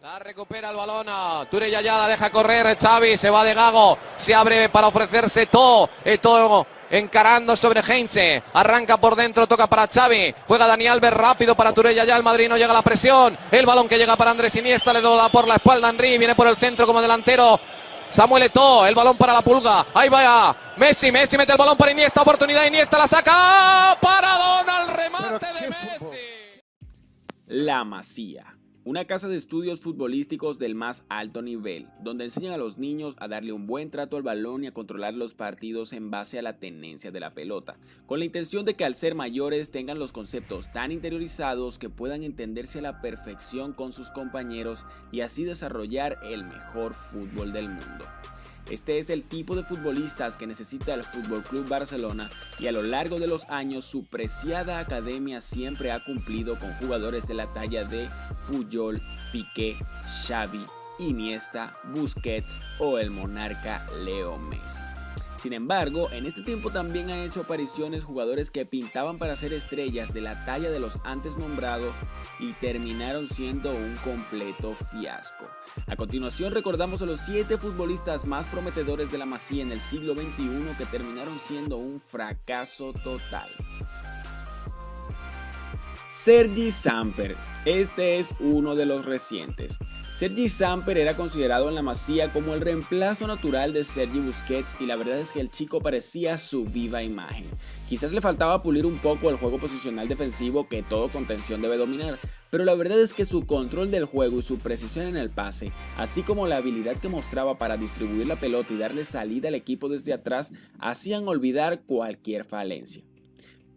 La recupera el balón, Turella ya la deja correr, Xavi se va de Gago, se abre para ofrecerse Eto'o, Eto'o encarando sobre Heinze, arranca por dentro, toca para Xavi, juega Dani Alves rápido para Turella ya, el Madrid no llega a la presión, el balón que llega para Andrés Iniesta, le dobla por la espalda a Henry, viene por el centro como delantero, Samuel Eto'o, el balón para la Pulga, ahí va Messi mete el balón para Iniesta, oportunidad, Iniesta la saca, Paradón al remate de Messi. La Masía. Una casa de estudios futbolísticos del más alto nivel, donde enseñan a los niños a darle un buen trato al balón y a controlar los partidos en base a la tenencia de la pelota, con la intención de que al ser mayores tengan los conceptos tan interiorizados que puedan entenderse a la perfección con sus compañeros y así desarrollar el mejor fútbol del mundo. Este es el tipo de futbolistas que necesita el Fútbol Club Barcelona y a lo largo de los años su preciada academia siempre ha cumplido con jugadores de la talla de Puyol, Piqué, Xavi, Iniesta, Busquets o el monarca Leo Messi. Sin embargo, en este tiempo también han hecho apariciones jugadores que pintaban para ser estrellas de la talla de los antes nombrados y terminaron siendo un completo fiasco. A continuación recordamos a los 7 futbolistas más prometedores de la Masía en el siglo XXI que terminaron siendo un fracaso total. Sergi Samper. Este es uno de los recientes. Sergi Samper era considerado en la Masía como el reemplazo natural de Sergi Busquets y la verdad es que el chico parecía su viva imagen. Quizás le faltaba pulir un poco el juego posicional defensivo que todo contención debe dominar, pero la verdad es que su control del juego y su precisión en el pase, así como la habilidad que mostraba para distribuir la pelota y darle salida al equipo desde atrás, hacían olvidar cualquier falencia.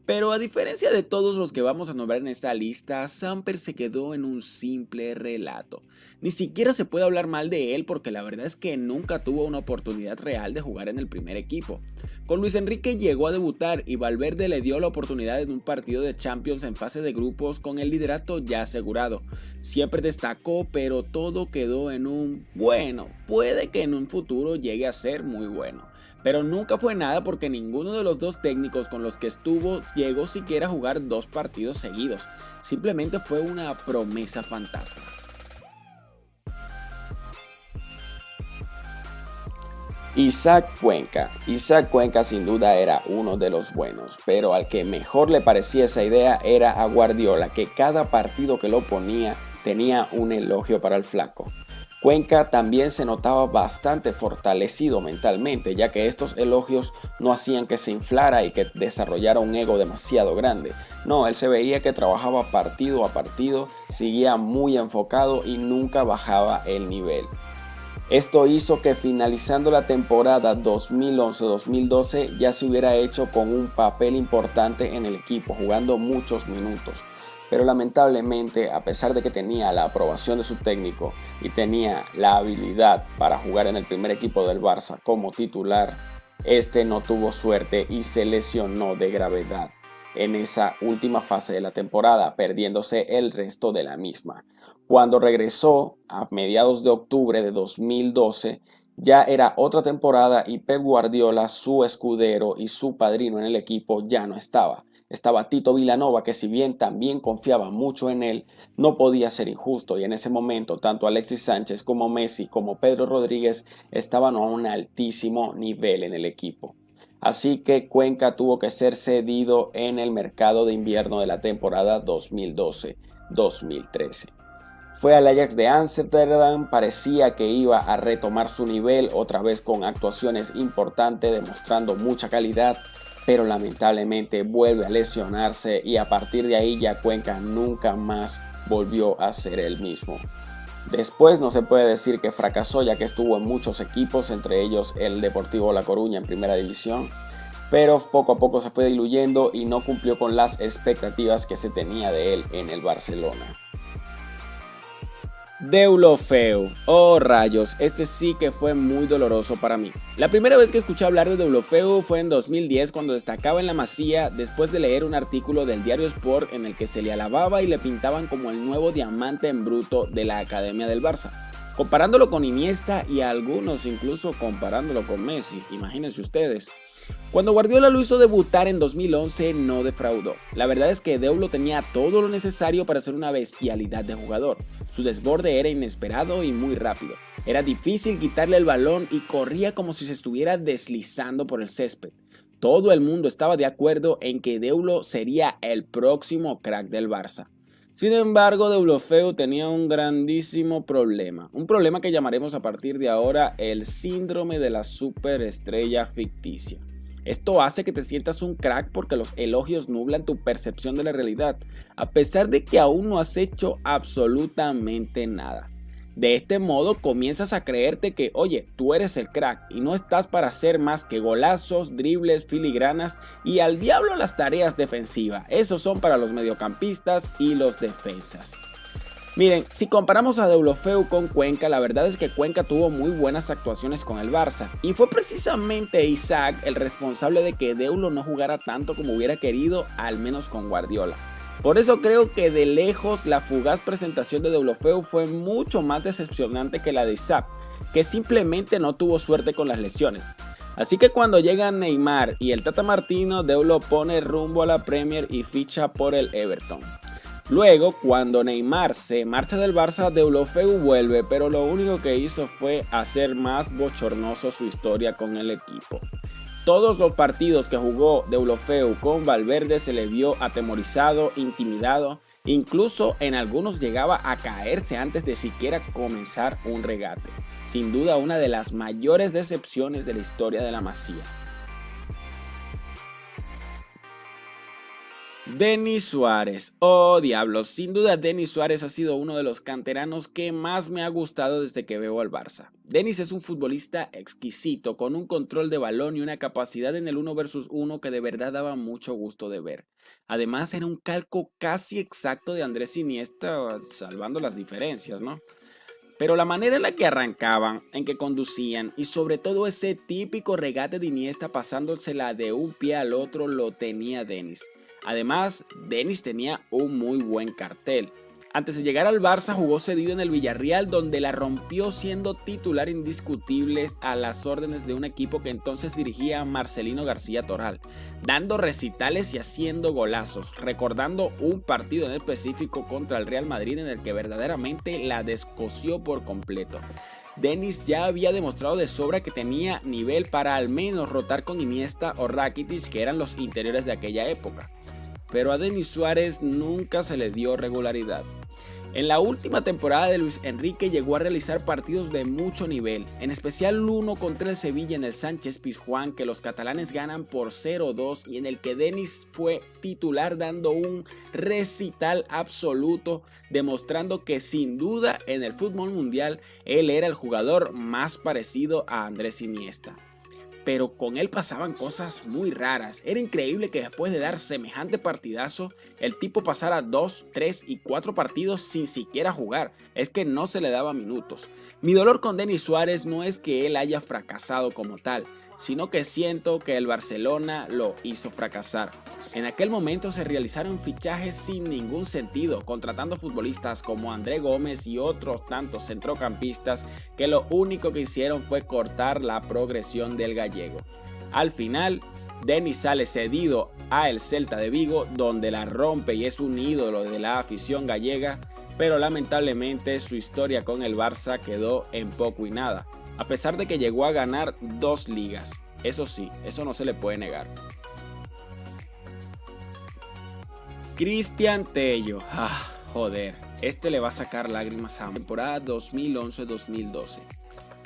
Pero a diferencia de todos los que vamos a nombrar en esta lista, Samper se quedó en un simple relato. Ni siquiera se puede hablar mal de él porque la verdad es que nunca tuvo una oportunidad real de jugar en el primer equipo. Con Luis Enrique llegó a debutar y Valverde le dio la oportunidad en un partido de Champions en fase de grupos con el liderato ya asegurado. Siempre destacó, pero todo quedó en un bueno, puede que en un futuro llegue a ser muy bueno. Pero nunca fue nada porque ninguno de los dos técnicos con los que estuvo llegó siquiera a jugar 2 partidos seguidos. Simplemente fue una promesa fantasma. Isaac Cuenca. Isaac Cuenca sin duda era uno de los buenos, pero al que mejor le parecía esa idea era a Guardiola, que cada partido que lo ponía tenía un elogio para el flaco. Cuenca también se notaba bastante fortalecido mentalmente, ya que estos elogios no hacían que se inflara y que desarrollara un ego demasiado grande. No, él se veía que trabajaba partido a partido, seguía muy enfocado y nunca bajaba el nivel. Esto hizo que finalizando la temporada 2011-2012 ya se hubiera hecho con un papel importante en el equipo, jugando muchos minutos. Pero lamentablemente, a pesar de que tenía la aprobación de su técnico y tenía la habilidad para jugar en el primer equipo del Barça como titular, este no tuvo suerte y se lesionó de gravedad en esa última fase de la temporada, perdiéndose el resto de la misma. Cuando regresó a mediados de octubre de 2012, ya era otra temporada y Pep Guardiola, su escudero y su padrino en el equipo, ya no estaba. Estaba Tito Vilanova, que si bien también confiaba mucho en él, no podía ser injusto y en ese momento tanto Alexis Sánchez como Messi como Pedro Rodríguez estaban a un altísimo nivel en el equipo. Así que Cuenca tuvo que ser cedido en el mercado de invierno de la temporada 2012-2013. Fue al Ajax de Ámsterdam, parecía que iba a retomar su nivel otra vez con actuaciones importantes, demostrando mucha calidad, pero lamentablemente vuelve a lesionarse y a partir de ahí ya Cuenca nunca más volvió a ser el mismo. Después no se puede decir que fracasó, ya que estuvo en muchos equipos, entre ellos el Deportivo La Coruña en primera división, pero poco a poco se fue diluyendo y no cumplió con las expectativas que se tenía de él en el Barcelona. Deulofeu. Oh rayos, este sí que fue muy doloroso para mí. La primera vez que escuché hablar de Deulofeu fue en 2010 cuando destacaba en la Masía después de leer un artículo del diario Sport en el que se le alababa y le pintaban como el nuevo diamante en bruto de la academia del Barça, comparándolo con Iniesta y algunos incluso comparándolo con Messi, imagínense ustedes. Cuando Guardiola lo hizo debutar en 2011 no defraudó. La verdad es que Deulo tenía todo lo necesario para ser una bestialidad de jugador. Su desborde era inesperado y muy rápido. Era difícil quitarle el balón y corría como si se estuviera deslizando por el césped. Todo el mundo estaba de acuerdo en que Deulo sería el próximo crack del Barça. Sin embargo, Deulofeu tenía un grandísimo problema. Un problema que llamaremos a partir de ahora el síndrome de la superestrella ficticia. Esto hace que te sientas un crack porque los elogios nublan tu percepción de la realidad, a pesar de que aún no has hecho absolutamente nada. De este modo comienzas a creerte que, oye, tú eres el crack y no estás para hacer más que golazos, dribles, filigranas y al diablo las tareas defensivas. Esos son para los mediocampistas y los defensas. Miren, si comparamos a Deulofeu con Cuenca, la verdad es que Cuenca tuvo muy buenas actuaciones con el Barça y fue precisamente Isaac el responsable de que Deulo no jugara tanto como hubiera querido, al menos con Guardiola. Por eso creo que de lejos la fugaz presentación de Deulofeu fue mucho más decepcionante que la de Isaac, que simplemente no tuvo suerte con las lesiones. Así que cuando llegan Neymar y el Tata Martino, Deulo pone rumbo a la Premier y ficha por el Everton. Luego, cuando Neymar se marcha del Barça, Deulofeu vuelve, pero lo único que hizo fue hacer más bochornoso su historia con el equipo. Todos los partidos que jugó Deulofeu con Valverde se le vio atemorizado, intimidado, incluso en algunos llegaba a caerse antes de siquiera comenzar un regate. Sin duda una de las mayores decepciones de la historia de la Masía. Denis Suárez, oh diablos, sin duda Denis Suárez ha sido uno de los canteranos que más me ha gustado desde que veo al Barça. Denis es un futbolista exquisito, con un control de balón y una capacidad en el 1 versus 1 que de verdad daba mucho gusto de ver. Además era un calco casi exacto de Andrés Iniesta, salvando las diferencias, ¿no? Pero la manera en la que arrancaban, en que conducían y sobre todo ese típico regate de Iniesta pasándosela de un pie al otro lo tenía Denis. Además, Denis tenía un muy buen cartel. Antes de llegar al Barça jugó cedido en el Villarreal, donde la rompió siendo titular indiscutible a las órdenes de un equipo que entonces dirigía Marcelino García Toral, dando recitales y haciendo golazos, recordando un partido en específico contra el Real Madrid en el que verdaderamente la descosió por completo. Denis ya había demostrado de sobra que tenía nivel para al menos rotar con Iniesta o Rakitic, que eran los interiores de aquella época. Pero a Denis Suárez nunca se le dio regularidad. En la última temporada de Luis Enrique llegó a realizar partidos de mucho nivel, en especial uno contra el Sevilla en el Sánchez Pizjuán que los catalanes ganan por 0-2 y en el que Denis fue titular dando un recital absoluto, demostrando que sin duda en el fútbol mundial él era el jugador más parecido a Andrés Iniesta. Pero con él pasaban cosas muy raras. Era increíble que después de dar semejante partidazo, el tipo pasara 2, 3 y 4 partidos sin siquiera jugar. Es que no se le daba minutos. Mi dolor con Denis Suárez no es que él haya fracasado como tal, sino que siento que el Barcelona lo hizo fracasar. En aquel momento se realizaron fichajes sin ningún sentido, contratando futbolistas como André Gómez y otros tantos centrocampistas que lo único que hicieron fue cortar la progresión del gallego. Al final, Denis sale cedido a el Celta de Vigo, donde la rompe y es un ídolo de la afición gallega, pero lamentablemente su historia con el Barça quedó en poco y nada, a pesar de que llegó a ganar 2 ligas. Eso sí, eso no se le puede negar. Cristian Tello, joder, este le va a sacar lágrimas a temporada 2011-2012.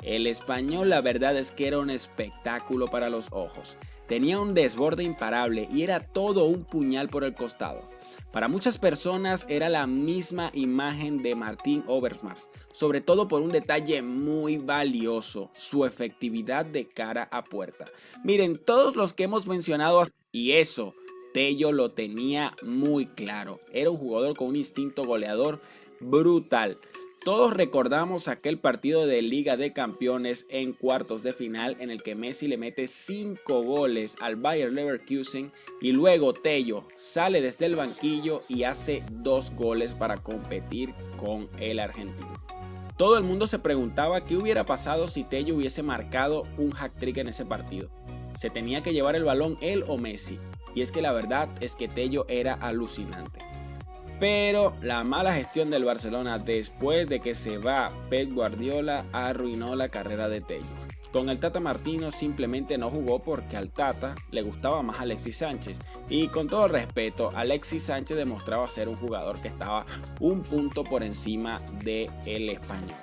El español la verdad es que era un espectáculo para los ojos. Tenía un desborde imparable y era todo un puñal por el costado. Para muchas personas era la misma imagen de Martin Overmars, sobre todo por un detalle muy valioso, su efectividad de cara a puerta. Miren, todos los que hemos mencionado, y eso, Tello lo tenía muy claro. Era un jugador con un instinto goleador brutal. Todos recordamos aquel partido de Liga de Campeones en cuartos de final en el que Messi le mete 5 goles al Bayer Leverkusen y luego Tello sale desde el banquillo y hace 2 goles para competir con el argentino. Todo el mundo se preguntaba qué hubiera pasado si Tello hubiese marcado un hat-trick en ese partido. se tenía que llevar el balón él o Messi. Y es que la verdad es que Tello era alucinante. Pero la mala gestión del Barcelona después de que se va Pep Guardiola arruinó la carrera de Tello. Con el Tata Martino simplemente no jugó porque al Tata le gustaba más Alexis Sánchez. Y con todo el respeto, Alexis Sánchez demostraba ser un jugador que estaba un punto por encima del español.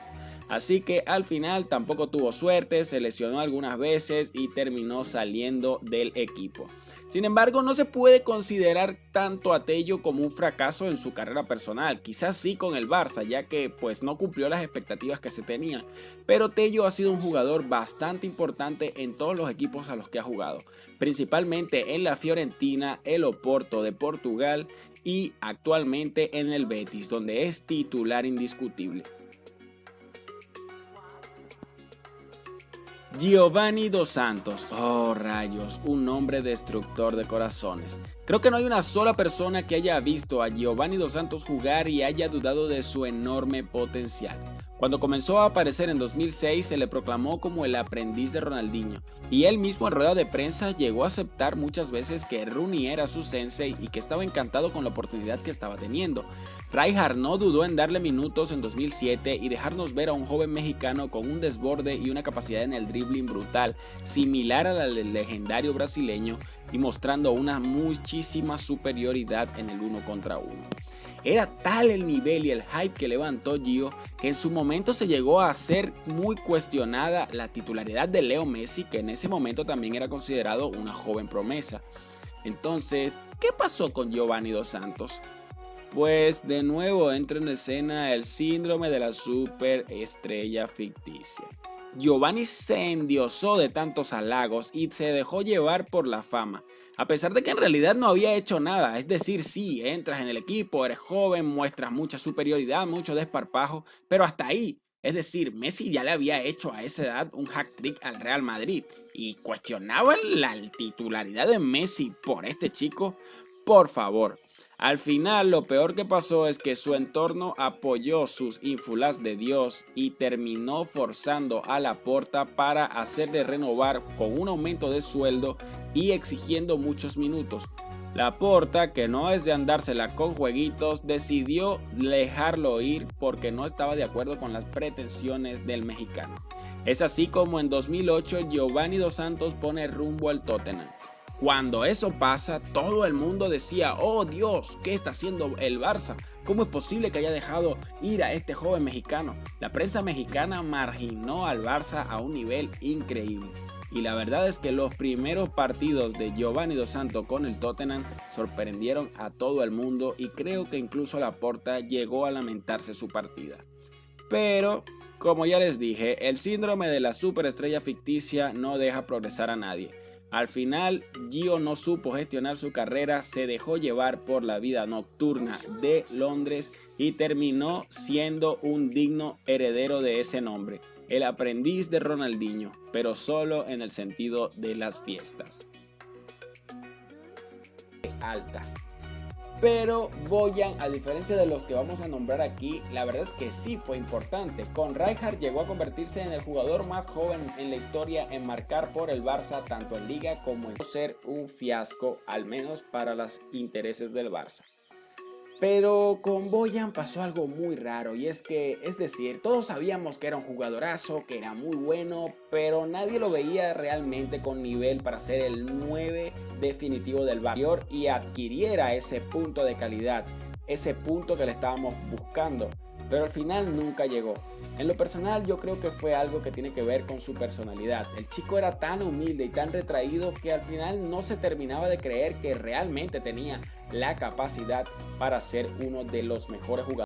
Así que al final tampoco tuvo suerte, se lesionó algunas veces y terminó saliendo del equipo. Sin embargo, no se puede considerar tanto a Tello como un fracaso en su carrera personal, quizás sí con el Barça, ya que pues no cumplió las expectativas que se tenían, pero Tello ha sido un jugador bastante importante en todos los equipos a los que ha jugado, principalmente en la Fiorentina, el Oporto de Portugal y actualmente en el Betis, donde es titular indiscutible. Giovanni Dos Santos, oh rayos, un hombre destructor de corazones. Creo que no hay una sola persona que haya visto a Giovanni Dos Santos jugar y haya dudado de su enorme potencial. Cuando comenzó a aparecer en 2006 se le proclamó como el aprendiz de Ronaldinho y él mismo en rueda de prensa llegó a aceptar muchas veces que Rooney era su sensei y que estaba encantado con la oportunidad que estaba teniendo. Rijkaard no dudó en darle minutos en 2007 y dejarnos ver a un joven mexicano con un desborde y una capacidad en el dribbling brutal, similar al legendario brasileño y mostrando una muchísima superioridad en el 1 contra 1. Era tal el nivel y el hype que levantó Gio que en su momento se llegó a ser muy cuestionada la titularidad de Leo Messi, que en ese momento también era considerado una joven promesa. Entonces, ¿qué pasó con Giovanni Dos Santos? Pues de nuevo entra en escena el síndrome de la superestrella ficticia. Giovanni se endiosó de tantos halagos y se dejó llevar por la fama, a pesar de que en realidad no había hecho nada. Es decir, sí, entras en el equipo, eres joven, muestras mucha superioridad, mucho desparpajo, pero hasta ahí. Es decir, Messi ya le había hecho a esa edad un hat-trick al Real Madrid y cuestionaban la titularidad de Messi por este chico. Por favor. Al final, lo peor que pasó es que su entorno apoyó sus ínfulas de Dios y terminó forzando a Laporta para hacerle renovar con un aumento de sueldo y exigiendo muchos minutos. Laporta, que no es de andársela con jueguitos, decidió dejarlo ir porque no estaba de acuerdo con las pretensiones del mexicano. Es así como en 2008 Giovanni Dos Santos pone rumbo al Tottenham. Cuando eso pasa, todo el mundo decía, oh Dios, ¿qué está haciendo el Barça? ¿Cómo es posible que haya dejado ir a este joven mexicano? La prensa mexicana marginó al Barça a un nivel increíble. Y la verdad es que los primeros partidos de Giovanni Dos Santos con el Tottenham sorprendieron a todo el mundo y creo que incluso Laporta llegó a lamentarse su partida. Pero, como ya les dije, el síndrome de la superestrella ficticia no deja progresar a nadie. Al final, Gio no supo gestionar su carrera, se dejó llevar por la vida nocturna de Londres y terminó siendo un digno heredero de ese nombre, el aprendiz de Ronaldinho, pero solo en el sentido de las fiestas. Alta. Pero Bojan, a diferencia de los que vamos a nombrar aquí, la verdad es que sí fue importante. Con Rijkaard llegó a convertirse en el jugador más joven en la historia en marcar por el Barça, tanto en Liga como en ser un fiasco, al menos para los intereses del Barça. Pero con Bojan pasó algo muy raro y es decir, todos sabíamos que era un jugadorazo, que era muy bueno, pero nadie lo veía realmente con nivel para ser el 9 definitivo del Barça y adquiriera ese punto de calidad, ese punto que le estábamos buscando, pero al final nunca llegó. En lo personal yo creo que fue algo que tiene que ver con su personalidad. El chico era tan humilde y tan retraído que al final no se terminaba de creer que realmente tenía la capacidad para ser uno de los mejores jugadores